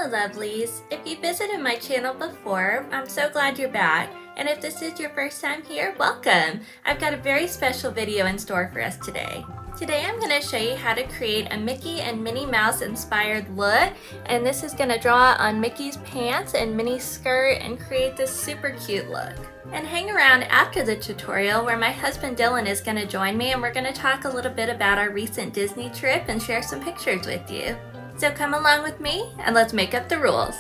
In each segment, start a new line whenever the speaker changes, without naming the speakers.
Hello lovelies! If you visited my channel before, I'm so glad you're back. And if this is your first time here, welcome! I've got a very special video in store for us today. Today I'm going to show you how to create a Mickey and Minnie Mouse inspired look, and this is going to draw on Mickey's pants and Minnie's skirt and create this super cute look. And hang around after the tutorial where my husband Dylan is going to join me and we're going to talk a little bit about our recent Disney trip and share some pictures with you. So come along with me and let's make up the rules.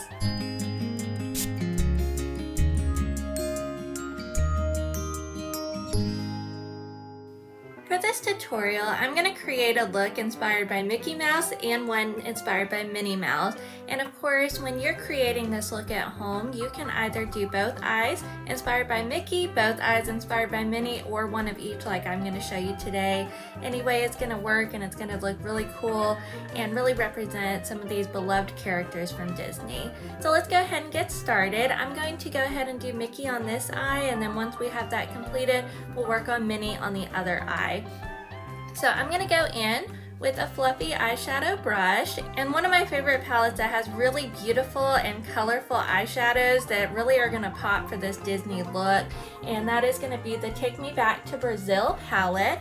For this tutorial, I'm going to create a look inspired by Mickey Mouse and one inspired by Minnie Mouse. And of course, when you're creating this look at home, you can either do both eyes inspired by Mickey, both eyes inspired by Minnie, or one of each like I'm going to show you today. Anyway, it's going to work and it's going to look really cool and really represent some of these beloved characters from Disney. So let's go ahead and get started. I'm going to go ahead and do Mickey on this eye, and then once we have that completed, we'll work on Minnie on the other eye. So I'm going to go in with a fluffy eyeshadow brush, and one of my favorite palettes that has really beautiful and colorful eyeshadows that really are going to pop for this Disney look, and that is going to be the Take Me Back to Brazil palette.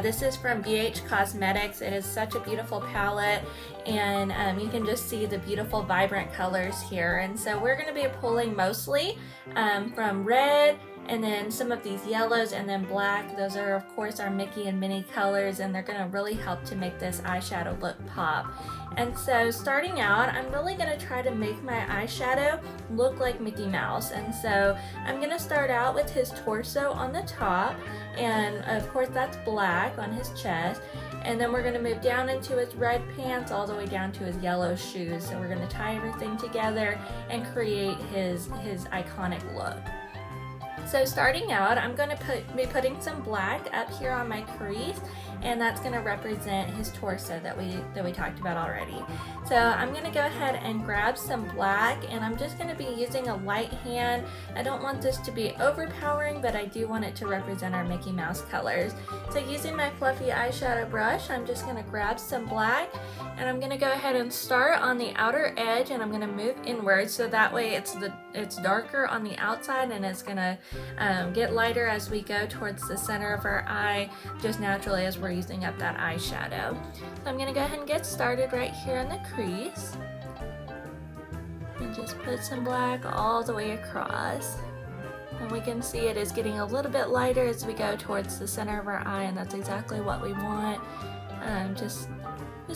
This is from BH Cosmetics. It is such a beautiful palette, and you can just see the beautiful vibrant colors here. And so we're going to be pulling mostly from red, and then some of these yellows, and then black. Those are of course our Mickey and Minnie colors, and they're going to really help to make this eyeshadow look pop. And so starting out, I'm really going to try to make my eyeshadow look like Mickey Mouse. And so I'm going to start out with his torso on the top, and of course that's black on his chest. And then we're going to move down into his red pants all the way down to his yellow shoes. So we're going to tie everything together and create his iconic look. So starting out, I'm going to be putting some black up here on my crease, and that's going to represent his torso that we talked about already. So I'm going to go ahead and grab some black, and I'm just going to be using a light hand. I don't want this to be overpowering, but I do want it to represent our Mickey Mouse colors. So using my fluffy eyeshadow brush, I'm just going to grab some black, and I'm going to go ahead and start on the outer edge, and I'm going to move inwards so that way it's darker on the outside, and it's going to get lighter as we go towards the center of our eye, just naturally as we're using up that eyeshadow. So I'm going to go ahead and get started right here in the crease. And just put some black all the way across. And we can see it is getting a little bit lighter as we go towards the center of our eye, and that's exactly what we want. Just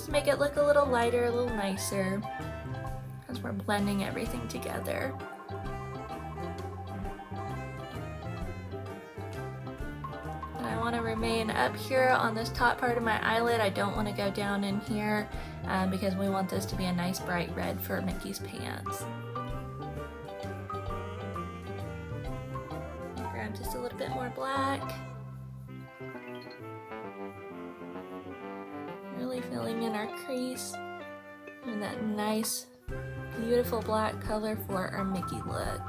make it look a little lighter, a little nicer as we're blending everything together. I want to remain up here on this top part of my eyelid. I don't want to go down in here because we want this to be a nice bright red for Mickey's pants. Grab just a little bit more black. Really filling in our crease and that nice, beautiful black color for our Mickey look.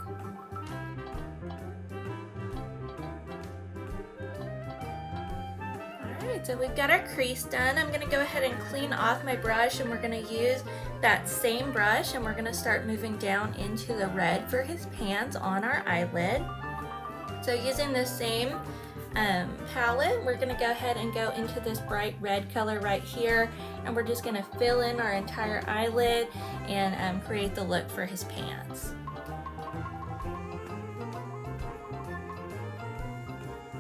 So we've got our crease done. I'm going to go ahead and clean off my brush, and we're going to use that same brush, and we're going to start moving down into the red for his pants on our eyelid. So using the same palette, we're going to go ahead and go into this bright red color right here, and we're just going to fill in our entire eyelid and create the look for his pants.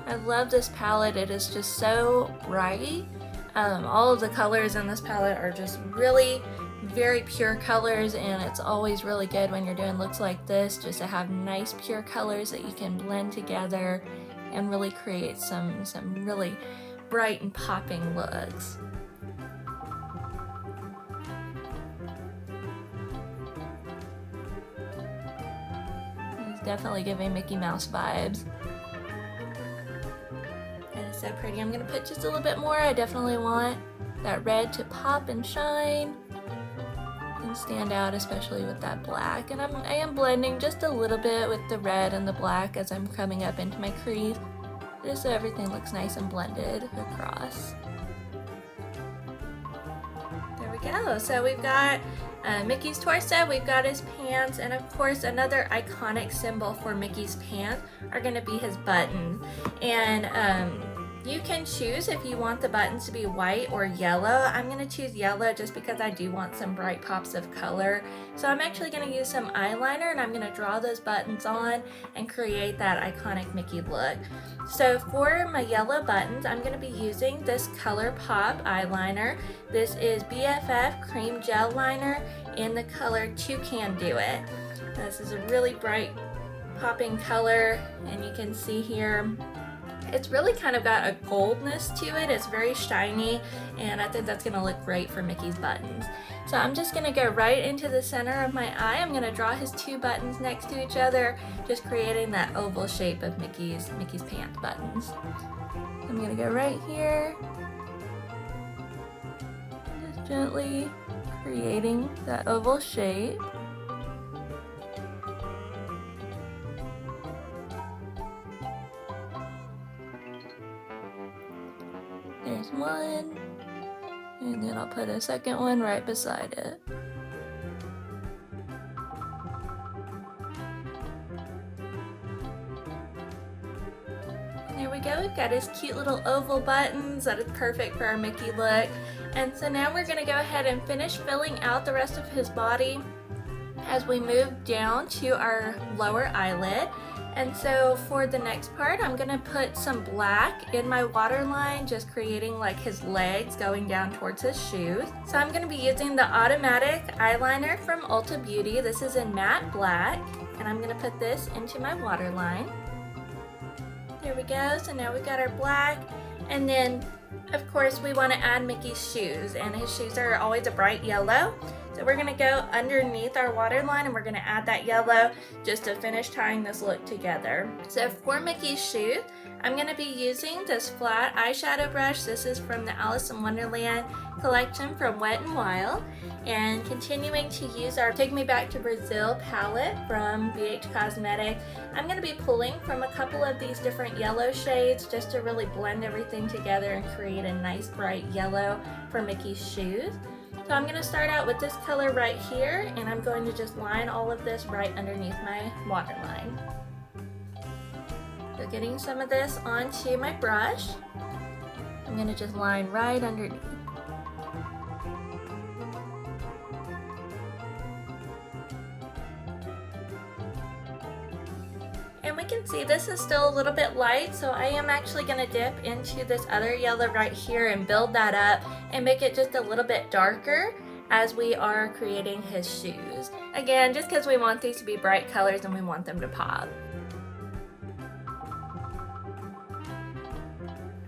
I love this palette. It is just so bright. All of the colors in this palette are just really very pure colors, and it's always really good when you're doing looks like this just to have nice pure colors that you can blend together and really create some really bright and popping looks. It's definitely giving Mickey Mouse vibes. So pretty. I'm going to put just a little bit more. I definitely want that red to pop and shine and stand out, especially with that black. And I am blending just a little bit with the red and the black as I'm coming up into my crease, just so everything looks nice and blended across. There we go. So we've got Mickey's torso, we've got his pants, and of course another iconic symbol for Mickey's pants are going to be his buttons. And you can choose if you want the buttons to be white or yellow. I'm going to choose yellow just because I do want some bright pops of color. So I'm actually going to use some eyeliner and I'm going to draw those buttons on and create that iconic Mickey look. So for my yellow buttons, I'm going to be using this ColourPop eyeliner. This is BFF Cream Gel Liner in the color Toucan Do It. This is a really bright popping color, and you can see here it's really kind of got a goldness to it. It's very shiny, and I think that's going to look great for Mickey's buttons. So I'm just going to go right into the center of my eye. I'm going to draw his two buttons next to each other, just creating that oval shape of Mickey's pants buttons. I'm going to go right here, just gently creating that oval shape. There's one, and then I'll put a second one right beside it. And there we go, we've got his cute little oval buttons. That is perfect for our Mickey look. And so now we're going to go ahead and finish filling out the rest of his body as we move down to our lower eyelid. And so for the next part, I'm going to put some black in my waterline, just creating like his legs going down towards his shoes. So I'm going to be using the automatic eyeliner from Ulta Beauty. This is in matte black, and I'm going to put this into my waterline. There we go. So now we've got our black, and then of course we want to add Mickey's shoes, and his shoes are always a bright yellow. So we're going to go underneath our waterline and we're going to add that yellow just to finish tying this look together. So for Mickey's shoes, I'm going to be using this flat eyeshadow brush. This is from the Alice in Wonderland collection from Wet n Wild. And continuing to use our Take Me Back to Brazil palette from BH Cosmetics, I'm going to be pulling from a couple of these different yellow shades just to really blend everything together and create a nice bright yellow for Mickey's shoes. So I'm going to start out with this color right here, and I'm going to just line all of this right underneath my waterline. So getting some of this onto my brush, I'm going to just line right underneath. And we can see this is still a little bit light, so I am actually going to dip into this other yellow right here and build that up and make it just a little bit darker as we are creating his shoes. Again, just because we want these to be bright colors and we want them to pop.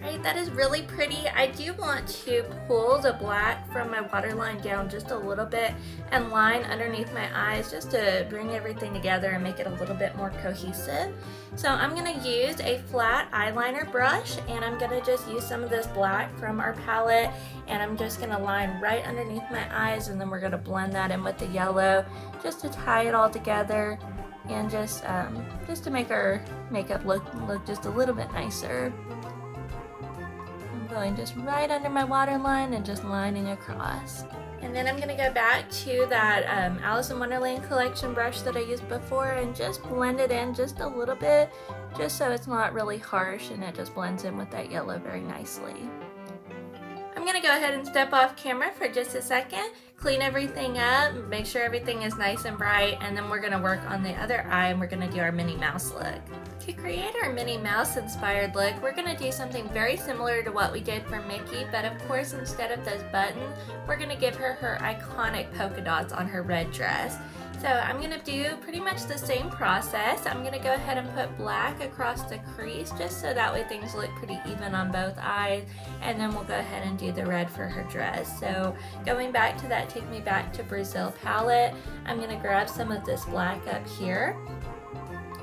Right, that is really pretty. I do want to pull the black from my waterline down just a little bit and line underneath my eyes just to bring everything together and make it a little bit more cohesive. So I'm going to use a flat eyeliner brush, and I'm going to just use some of this black from our palette, and I'm just going to line right underneath my eyes, and then we're going to blend that in with the yellow just to tie it all together and just to make our makeup look just a little bit nicer. Going just right under my waterline and just lining across. And then I'm going to go back to that Alice in Wonderland collection brush that I used before and just blend it in just a little bit, just so it's not really harsh and it just blends in with that yellow very nicely. I'm going to go ahead and step off camera for just a second, clean everything up, make sure everything is nice and bright, and then we're going to work on the other eye and we're going to do our Minnie Mouse look. To create our Minnie Mouse inspired look, we're going to do something very similar to what we did for Mickey, but of course instead of those buttons, we're going to give her her iconic polka dots on her red dress. So I'm going to do pretty much the same process. I'm going to go ahead and put black across the crease just so that way things look pretty even on both eyes, and then we'll go ahead and do the red for her dress. So going back to that Take Me Back to Brazil palette, I'm going to grab some of this black up here,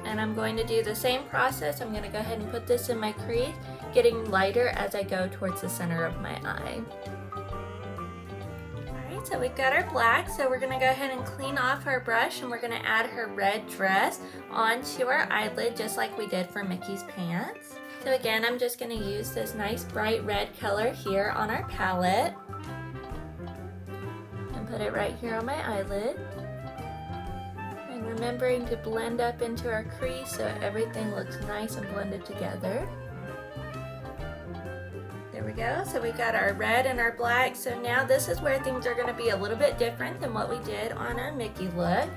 and I'm going to do the same process. I'm going to go ahead and put this in my crease, getting lighter as I go towards the center of my eye. So we've got our black, so we're going to go ahead and clean off our brush, and we're going to add her red dress onto our eyelid just like we did for Mickey's pants. So again, I'm just going to use this nice bright red color here on our palette and put put it right here on my eyelid. And remembering to blend up into our crease so everything looks nice and blended together. There we go. So we got our red and our black. So now this is where things are going to be a little bit different than what we did on our Mickey look.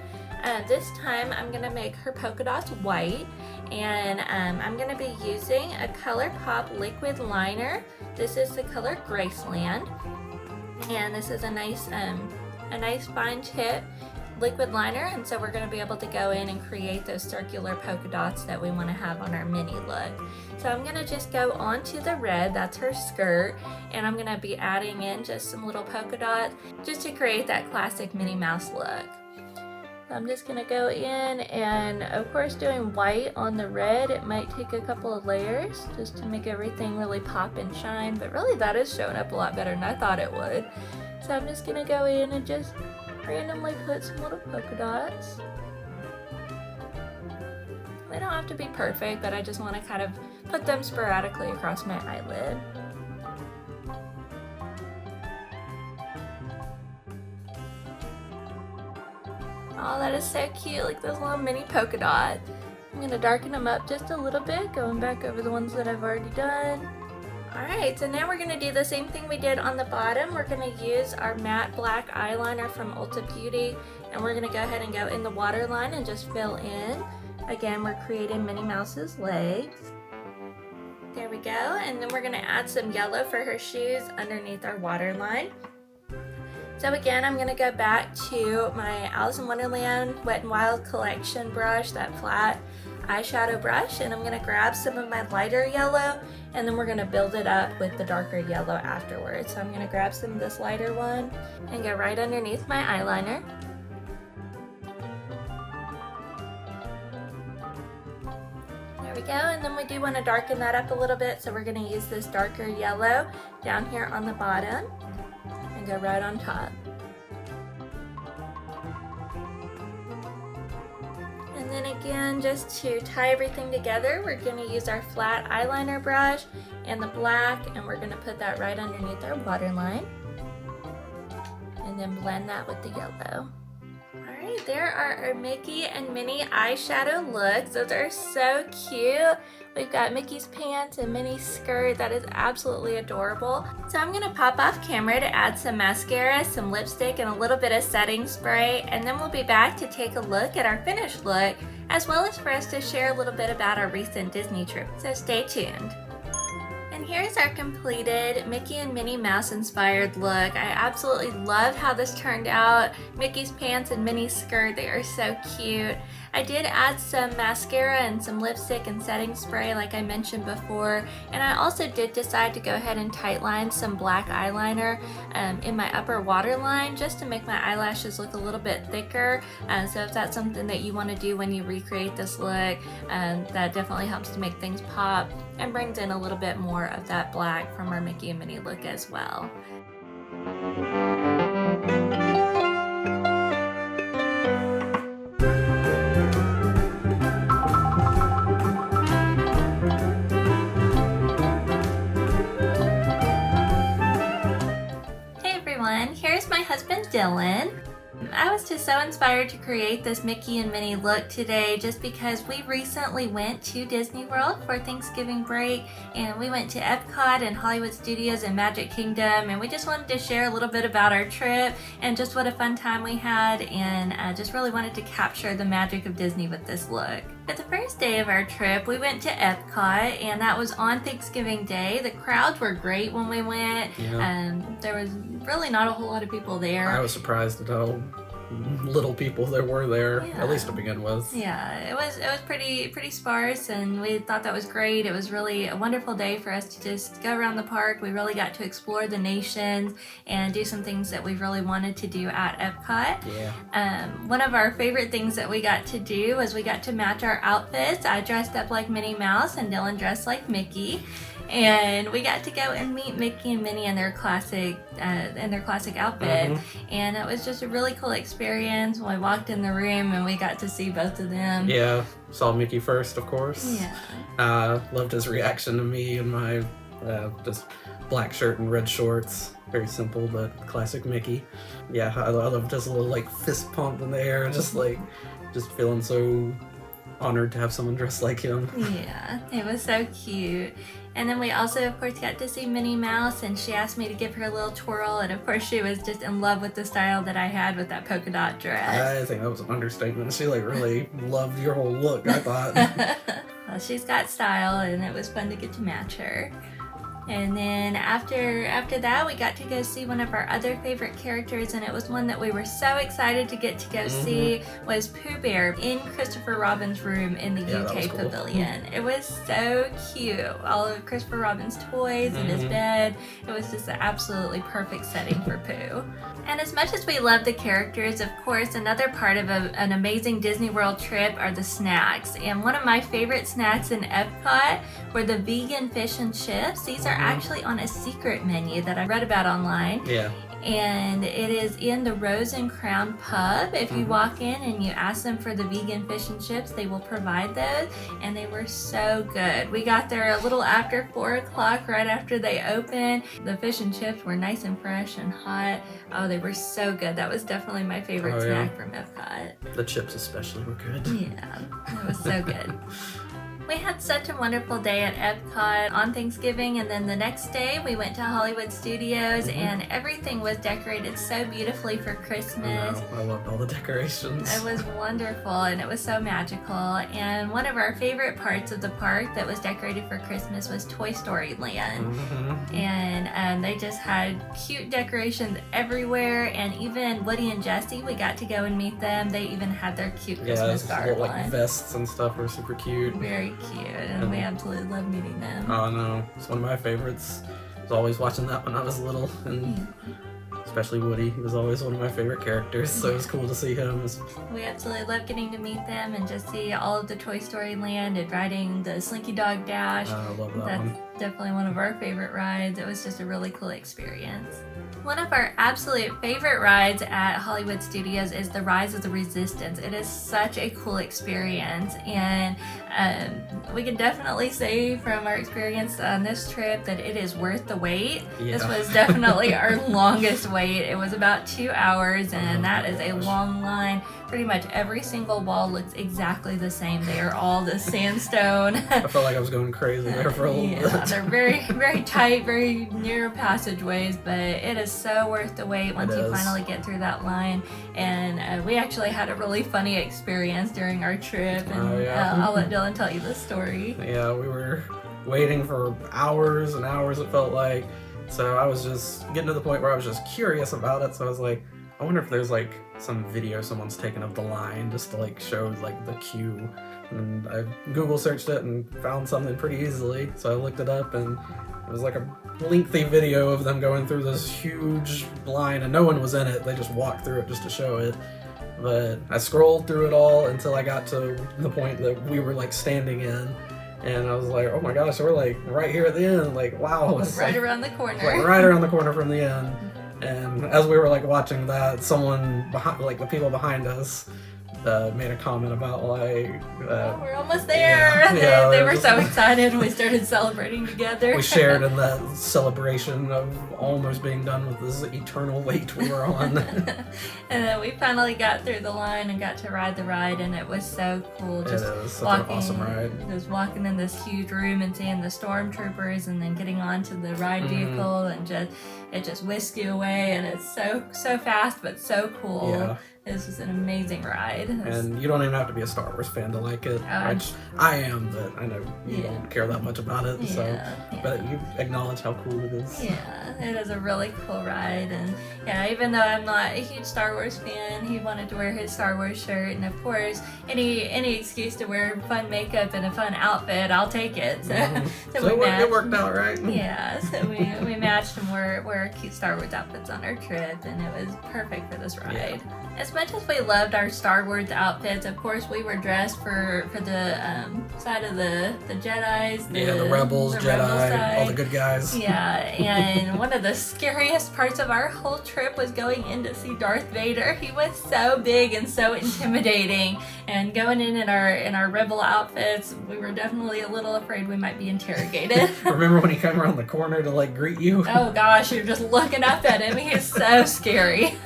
This time I'm going to make her polka dots white, and I'm going to be using a ColourPop liquid liner. This is the color Graceland, and this is a nice fine tip liquid liner, and so we're going to be able to go in and create those circular polka dots that we want to have on our mini look. So I'm going to just go onto the red, that's her skirt, and I'm going to be adding in just some little polka dots just to create that classic Minnie Mouse look. I'm just going to go in and of course doing white on the red, it might take a couple of layers just to make everything really pop and shine, but really that is showing up a lot better than I thought it would. So I'm just going to go in and just randomly put some little polka dots. They don't have to be perfect, but I just want to kind of put them sporadically across my eyelid. Oh, that is so cute, like those little mini polka dots. I'm going to darken them up just a little bit, going back over the ones that I've already done. Alright, so now we're going to do the same thing we did on the bottom. We're going to use our matte black eyeliner from Ulta Beauty, and we're going to go ahead and go in the waterline and just fill in. Again, we're creating Minnie Mouse's legs. There we go, and then we're going to add some yellow for her shoes underneath our waterline. So again, I'm going to go back to my Alice in Wonderland Wet n Wild collection brush, that flat eyeshadow brush, and I'm going to grab some of my lighter yellow, and then we're going to build it up with the darker yellow afterwards. So I'm going to grab some of this lighter one and go right underneath my eyeliner. There we go, and then we do want to darken that up a little bit, so we're going to use this darker yellow down here on the bottom and go right on top. And then again, just to tie everything together, we're going to use our flat eyeliner brush and the black, and we're going to put that right underneath our waterline. And then blend that with the yellow. Alright, there are our Mickey and Minnie eyeshadow looks. Those are so cute. We've got Mickey's pants and Minnie's skirt. That is absolutely adorable. So I'm going to pop off camera to add some mascara, some lipstick, and a little bit of setting spray. And then we'll be back to take a look at our finished look, as well as for us to share a little bit about our recent Disney trip. So stay tuned. And here's our completed Mickey and Minnie Mouse inspired look. I absolutely love how this turned out. Mickey's pants and Minnie's skirt, they are so cute. I did add some mascara and some lipstick and setting spray like I mentioned before, and I also did decide to go ahead and tightline some black eyeliner in my upper waterline just to make my eyelashes look a little bit thicker. So if that's something that you want to do when you recreate this look, that definitely helps to make things pop and brings in a little bit more of that black from our Mickey and Minnie look as well. Here's my husband Dylan. I was just so inspired to create this Mickey and Minnie look today just because we recently went to Disney World for Thanksgiving break, and we went to Epcot and Hollywood Studios and Magic Kingdom, and we just wanted to share a little bit about our trip and just what a fun time we had, and just really wanted to capture the magic of Disney with this look. But the first day of our trip, we went to Epcot, and that was on Thanksgiving Day. The crowds were great when we went. Yeah. There was really not a whole lot of people there.
I was surprised at how little people there were there,
yeah.
At least to begin with.
Yeah, it was pretty sparse, and we thought that was great. It was really a wonderful day for us to just go around the park. We really got to explore the nations and do some things that we really wanted to do at Epcot.
Yeah.
One of our favorite things that we got to do was we got to match our outfits. I dressed up like Minnie Mouse and Dylan dressed like Mickey. And we got to go and meet Mickey and Minnie in their classic outfit, and it was just a really cool experience. When we walked in the room and we got to see both of them.
Yeah, saw Mickey first, of course.
Yeah.
Loved his reaction to me and my just black shirt and red shorts. Very simple, but classic Mickey. Yeah, I love just a little like fist pump in the air, just feeling so honored to have someone dressed like him.
Yeah, it was so cute. And then we also, of course, got to see Minnie Mouse, and she asked me to give her a little twirl, and of course she was just in love with the style that I had with that polka dot dress.
I think that was an understatement. She like really loved your whole look, I thought.
Well, she's got style, and it was fun to get to match her. And then after that, we got to go see one of our other favorite characters, and it was one that we were so excited to get to go see, was Pooh Bear in Christopher Robin's room in the UK
cool.
Pavilion. It was so cute. All of Christopher Robin's toys and his bed. It was just an absolutely perfect setting for Pooh. And as much as we love the characters, of course, another part of an amazing Disney World trip are the snacks. And one of my favorite snacks in Epcot were the vegan fish and chips. These are actually on a secret menu that I read about online.
Yeah.
And it is in the Rose and Crown pub. If you walk in and you ask them for the vegan fish and chips, they will provide those, and they were so good. We got there a little after 4 o'clock, right after they opened. The fish and chips were nice and fresh and hot. Oh, they were so good. That was definitely my favorite snack from Epcot.
The chips especially were good.
Yeah, it was so good. We had such a wonderful day at Epcot on Thanksgiving, and then the next day we went to Hollywood Studios, and everything was decorated so beautifully for Christmas.
I loved all the decorations.
It was wonderful, and it was so magical. And one of our favorite parts of the park that was decorated for Christmas was Toy Story Land. And they just had cute decorations everywhere, and even Woody and Jessie, we got to go and meet them. They even had their cute Christmas garb
like
on.
Vests and stuff were super cute.
Very cute, and we absolutely love meeting them.
Oh no, it's one of my favorites. I was always watching that when I was little, and especially Woody. He was always one of my favorite characters, so it was cool to see him.
We absolutely love getting to meet them and just see all of the Toy Story Land and riding the Slinky Dog Dash.
I love that
That's
one.
definitely one of our favorite rides. It was just a really cool experience. One of our absolute favorite rides at Hollywood Studios is the Rise of the Resistance. It is such a cool experience, and we can definitely say from our experience on this trip that it is worth the wait.
Yeah.
This was definitely our longest wait. It was about 2 hours, and that is a long line. Pretty much every single wall looks exactly the same. They are all the sandstone.
I felt like I was going crazy there for a little bit.
They're very, very tight, very narrow passageways, but it is so worth the wait once you finally get through that line. And we actually had a really funny experience during our trip, and I'll let Dylan tell you the story.
Yeah, we were waiting for hours and hours, it felt like. So I was just getting to the point where I was just curious about it. So I was like, I wonder if there's like some video someone's taken of the line just to like show like the queue. And I Google searched it and found something pretty easily. So I looked it up, and it was like a lengthy video of them going through this huge line, and no one was in it. They just walked through it just to show it. But I scrolled through it all until I got to the point that we were like standing in. And I was like, oh my gosh, we're like right here at the end. Like, wow. It's
Right
like,
around the corner.
like right around the corner from the end. And as we were like watching that, someone behind, like the people behind us, made a comment about like
we're almost there. They were so excited, and we started celebrating together.
We shared in that celebration of almost being done with this eternal wait we were on.
And then we finally got through the line and got to ride the ride, and it was so cool. Just
it is such
walking,
an awesome ride.
Just walking in this huge room and seeing the stormtroopers, and then getting onto the ride vehicle, and it just whisks you away, and it's so fast but so cool.
Yeah.
This was an amazing ride.
And you don't even have to be a Star Wars fan to like it. Which I am, but I know you don't care that much about it. But you acknowledge how cool it is.
Yeah, it is a really cool ride. And yeah, even though I'm not a huge Star Wars fan, he wanted to wear his Star Wars shirt. And of course, any excuse to wear fun makeup and a fun outfit, I'll take it. So,
so it worked out, right?
Yeah, so we matched and wore our cute Star Wars outfits on our trip, and it was perfect for this ride. As much as we loved our Star Wars outfits, of course we were dressed for the side of the Jedis,
the rebels, Jedi, all the good guys.
Yeah, and one of the scariest parts of our whole trip was going in to see Darth Vader. He was so big and so intimidating, and going in our rebel outfits, we were definitely a little afraid we might be interrogated.
Remember when he came around the corner to like greet you?
Oh gosh, you're just looking up at him. He's so scary.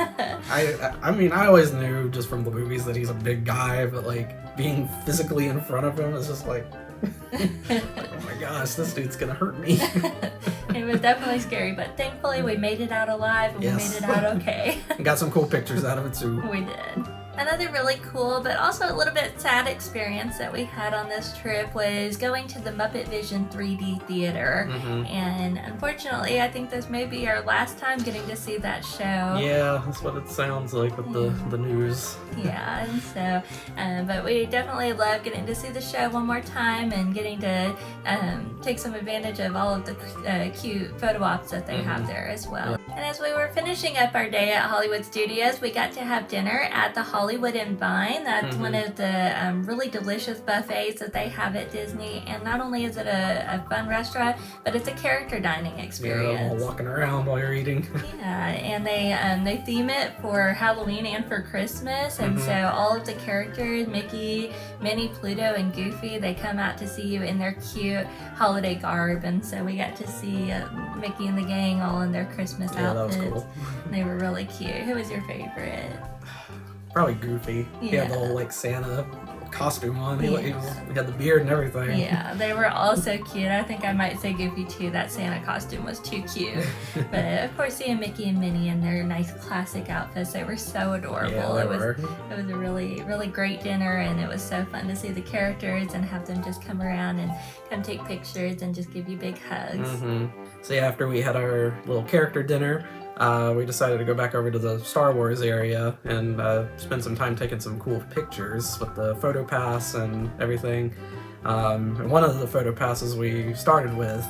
I mean, I always knew just from the movies that he's a big guy, but like being physically in front of him is just like, oh my gosh, this dude's gonna hurt me.
It was definitely scary, but thankfully we made it out alive and we made it out okay.
Got some cool pictures out of it too.
We did. Another really cool but also a little bit sad experience that we had on this trip was going to the Muppet Vision 3D theater. And unfortunately, I think this may be our last time getting to see that show.
Yeah, that's what it sounds like with the news.
Yeah, and so, but we definitely love getting to see the show one more time and getting to take some advantage of all of the cute photo ops that they have there as well. And as we were finishing up our day at Hollywood Studios, we got to have dinner at the Hollywood and Vine. That's one of the really delicious buffets that they have at Disney. And not only is it a fun restaurant, but it's a character dining experience.
Yeah, all walking around while you're eating.
Yeah, and they theme it for Halloween and for Christmas. And so all of the characters, Mickey, Minnie, Pluto, and Goofy, they come out to see you in their cute holiday garb. And so we got to see Mickey and the gang all in their Christmas outfits.
That was cool.
They were really cute. Who was your favorite?
Probably Goofy. He had the whole like Santa costume on. He had the beard and everything.
Yeah, they were all so cute. I think I might say Goofy too. That Santa costume was too cute. But of course, seeing Mickey and Minnie in their nice classic outfits, they were so adorable.
Yeah,
it was a really, really great dinner, and it was so fun to see the characters and have them just come around and come take pictures and just give you big hugs.
So yeah, after we had our little character dinner, we decided to go back over to the Star Wars area and spend some time taking some cool pictures with the photo pass and everything. And one of the photo passes we started with,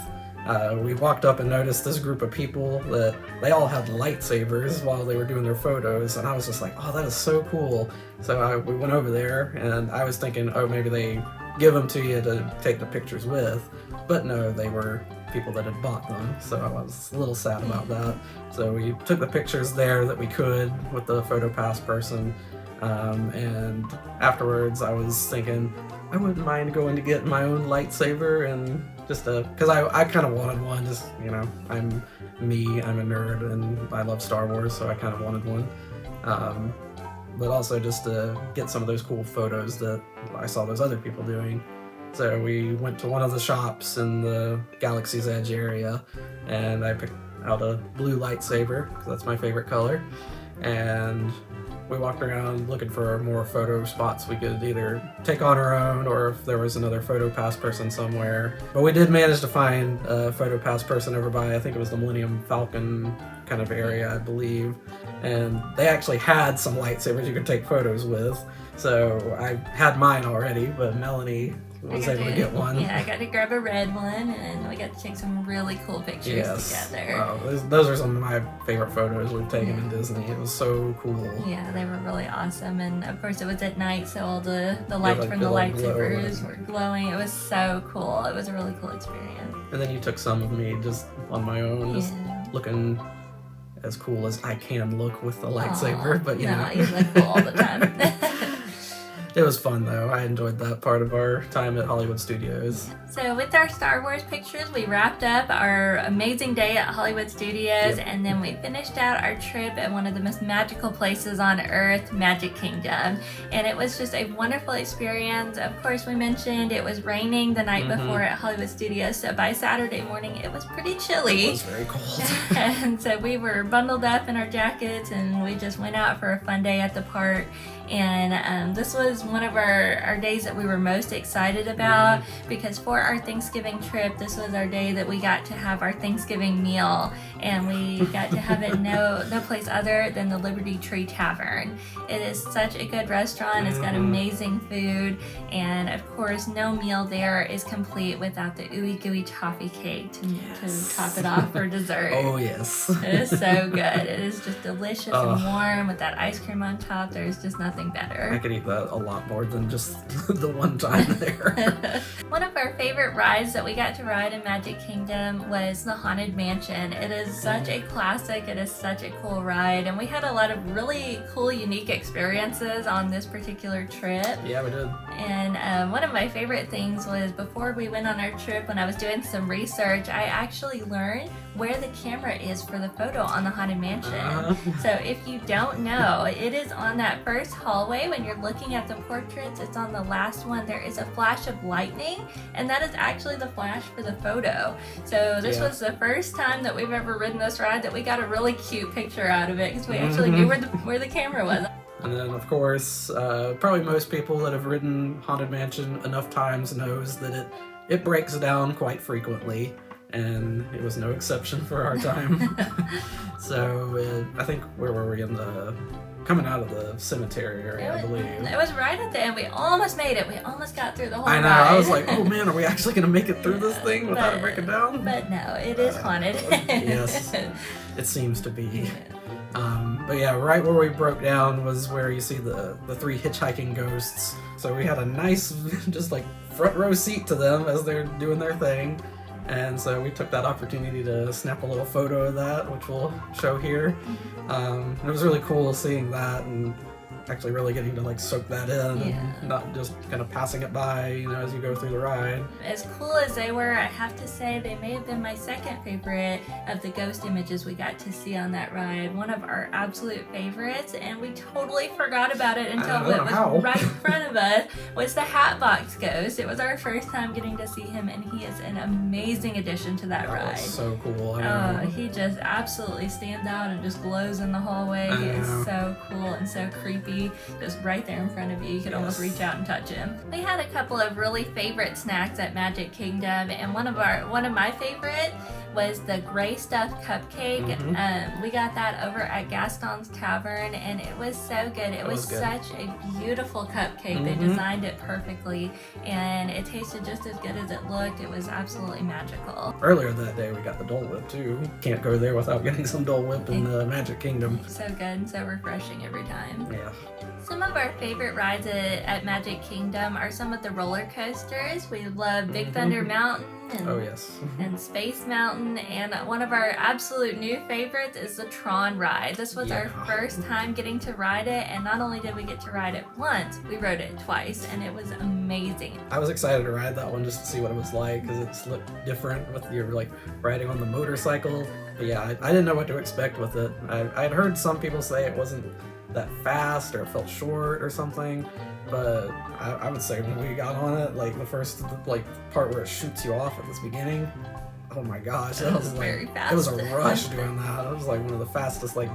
we walked up and noticed this group of people that they all had lightsabers while they were doing their photos, and I was just like, oh, that is so cool. So we went over there, and I was thinking, oh, maybe they give them to you to take the pictures with, but no, they were people that had bought them, so I was a little sad about that. So we took the pictures there that we could with the photo pass person, and afterwards I was thinking I wouldn't mind going to get my own lightsaber, and just because I kind of wanted one, just, you know, I'm a nerd and I love Star Wars, so I kind of wanted one. But also just to get some of those cool photos that I saw those other people doing. So we went to one of the shops in the Galaxy's Edge area, and I picked out a blue lightsaber, because that's my favorite color. And we walked around looking for more photo spots we could either take on our own, or if there was another photo pass person somewhere. But we did manage to find a photo pass person over by, I think it was the Millennium Falcon kind of area, I believe. And they actually had some lightsabers you could take photos with. So I had mine already, but Melanie was able to get one.
Yeah, I got to grab a red one, and we got to take some really cool pictures together.
Wow, those are some of my favorite photos we've taken in Disney. It was so cool.
Yeah, they were really awesome, and of course it was at night, so all the lights from the lightsabers were glowing. It was so cool. It was a really cool experience.
And then you took some of me just on my own, just looking as cool as I can look with the lightsaber. But you know,
you look cool all the time.
It was fun though. I enjoyed that part of our time at Hollywood Studios.
So with our Star Wars pictures, we wrapped up our amazing day at Hollywood Studios, and then we finished out our trip at one of the most magical places on earth, Magic Kingdom. And it was just a wonderful experience. Of course, we mentioned it was raining the night before at Hollywood Studios, so by Saturday morning it was pretty chilly.
It was very cold.
And so we were bundled up in our jackets, and we just went out for a fun day at the park. and this was one of our days that we were most excited about because for our Thanksgiving trip, this was our day that we got to have our Thanksgiving meal, and we got to have it no place other than the Liberty Tree Tavern. It is such a good restaurant. It's got amazing food, and of course no meal there is complete without the ooey gooey toffee cake to top it off for dessert.
Oh yes.
It is so good. It is just delicious and warm with that ice cream on top. There's just nothing better.
I could eat that a lot more than just the one time there.
One of our favorite rides that we got to ride in Magic Kingdom was the Haunted Mansion. It is such a classic. It is such a cool ride, and we had a lot of really cool, unique experiences on this particular trip.
Yeah, we did.
And one of my favorite things was before we went on our trip, when I was doing some research, I actually learned where the camera is for the photo on the Haunted Mansion. So if you don't know, it is on that first hallway when you're looking at the portraits. It's on the last one. There is a flash of lightning, and that is actually the flash for the photo. So this was the first time that we've ever ridden this ride that we got a really cute picture out of it because we actually knew where the camera was.
And then, of course, probably most people that have ridden Haunted Mansion enough times knows that it breaks down quite frequently, and it was no exception for our time. So I think where were we coming out of the cemetery area, I believe.
It was right at the end. We almost made it. We almost got through the whole
I know.
ride.
I was like, oh man, are we actually going to make it through this thing without it breaking down?
But no, it is haunted.
Yes, it seems to be. But yeah, right where we broke down was where you see the three hitchhiking ghosts. So we had a nice, just like front row seat to them as they're doing their thing. And so we took that opportunity to snap a little photo of that, which we'll show here. It was really cool seeing that and actually really getting to like soak that in and not just kind of passing it by, you know, as you go through the ride.
As cool as they were, I have to say they may have been my second favorite of the ghost images we got to see on that ride. One of our absolute favorites, and we totally forgot about it until it was right in front of us, was the Hatbox Ghost. It was our first time getting to see him, and he is an amazing addition to that ride.
Was so cool.
He just absolutely stands out and just glows in the hallway. He is so cool and so creepy. Just right there in front of you. You could almost reach out and touch him. We had a couple of really favorite snacks at Magic Kingdom, and one of my favorite was the gray stuffed cupcake. We got that over at Gaston's Tavern, and it was so good. It was such a beautiful cupcake. They designed it perfectly, and it tasted just as good as it looked. It was absolutely magical.
Earlier that day, we got the Dole Whip too. Can't go there without getting some Dole Whip in the Magic Kingdom.
So good and so refreshing every time.
Yeah.
Some of our favorite rides at Magic Kingdom are some of the roller coasters. We love Big Thunder Mountain and Space Mountain, and one of our absolute new favorites is the Tron ride. This was our first time getting to ride it, and not only did we get to ride it once, we rode it twice, and it was amazing.
I was excited to ride that one just to see what it was like, because it looked different with your like riding on the motorcycle. But yeah, I didn't know what to expect with it. I'd heard some people say it wasn't that fast or it felt short or something, but I would say when we got on it, like the first like part where it shoots you off at this beginning, oh my gosh, that was like
very fast.
It was a rush doing that. It was like one of the fastest like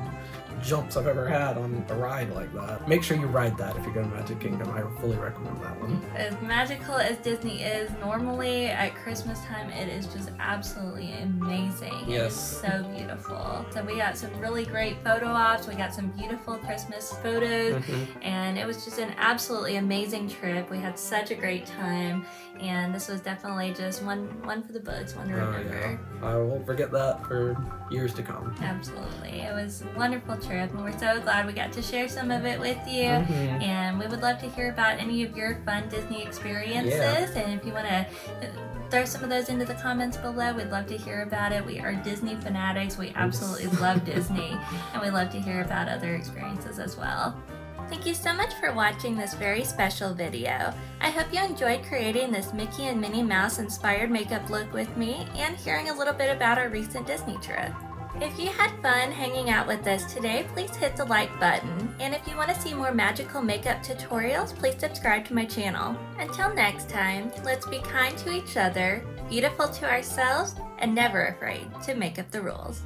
jumps I've ever had on a ride like that. Make sure you ride that if you go to Magic Kingdom. I fully recommend that one.
As magical as Disney is, normally at Christmas time it is just absolutely amazing.
Yes.
It's so beautiful. So we got some really great photo ops, we got some beautiful Christmas photos, and it was just an absolutely amazing trip. We had such a great time, and this was definitely just one for the books, one to remember.
I won't forget that for years to come.
Absolutely. It was a wonderful trip, and we're so glad we got to share some of it with you. And we would love to hear about any of your fun Disney experiences. And if you want to throw some of those into the comments below, we'd love to hear about it. We are Disney fanatics. We absolutely love Disney, and we love to hear about other experiences as well. Thank you so much for watching this very special video. I hope you enjoyed creating this Mickey and Minnie Mouse inspired makeup look with me and hearing a little bit about our recent Disney trip. If you had fun hanging out with us today, please hit the like button. And if you want to see more magical makeup tutorials, please subscribe to my channel. Until next time, let's be kind to each other, beautiful to ourselves, and never afraid to make up the rules.